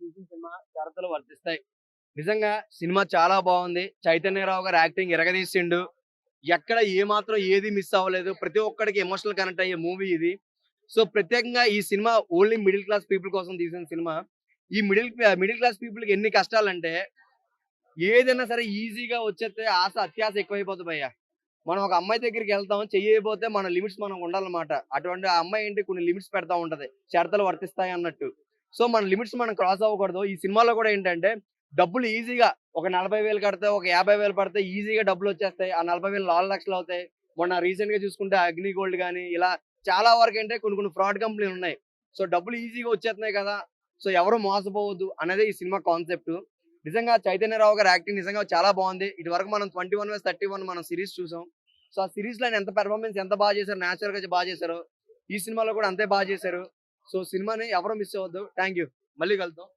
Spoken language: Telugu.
చూసిన సినిమా షరతులు వర్తిస్తాయి. నిజంగా సినిమా చాలా బావుంది. 'చైతన్యరావు' గారు యాక్టింగ్ ఇరగదీసిండు. ఎక్కడ ఏమాత్రం ఏది మిస్ అవ్వలేదు. ప్రతి ఒక్కడికి ఎమోషనల్ కనెక్ట్ అయ్యే మూవీ ఇది. సో, ప్రత్యేకంగా ఈ cinema only middle class people కోసం తీసిన సినిమా. ఈ మిడిల్ క్లాస్ పీపుల్‌కి ఎన్ని కష్టాలంటే, ఏదైనా సరే ఈజీగా వచ్చేత్తే ఆశ అత్యాశ ఎక్కువైపోద్ది భయ్యా. మనం ఒక అమ్మాయి దగ్గరికెళ్తాం. చెయ్యెయపోతే మన లిమిట్స్ మనకు ఉండాలన్నమాట. అటువంటి ఆ అమ్మాయి ఏంటి కొన్ని లిమిట్స్ పెడతా ఉంటది. షరతులు వర్తిస్తాయన్నట్టు. సో, మన లిమిట్స్ మనం క్రాస్ అవ్వకూడదు. ఈ సినిమాలో కూడా ఏంటంటే డబ్బులు ఈజీగా ఒక 40,000 కడితే, ఒక 50,000 పడితే ఈజీగా డబ్బులొచ్చేస్తాయి. ఆ 40,000 4 లక్షలవుతాయి. మొన్న రీసెంట్‌గా చూసుకుంటే 'అగ్నిగోల్డ్' గాని ఇలా చాలా వరకేంటే కొన్ని కొన్ని ఫ్రాడ్ కంపెనీలున్నాయి. సో, డబ్బులు ఈజీగా వచ్చేస్తున్నాయి కదా! సో, ఎవరు మోసపోవద్దు అనేదే ఈ సినిమా కాన్సెప్టు. నిజంగా 'చైతన్యరావు' గారి యాక్టింగ్ నిజంగా చాలా బావుంది. ఇటువరకు మనం 21/31 మనం సీరీస్ చూసాం. సో, ఆ సీరీస్‌లో ఆయన ఎంత పెర్ఫార్మన్స్ ఎంత బా చేశారో, నేచురల్‌గా బా చేశారో, ఈ సినిమాలో కూడా అంతే బా చేశారు. సో, సినిమాని ఎవరు మిస్ అవ్వద్దు. Thank you. మళ్ళీ కలుద్దాం.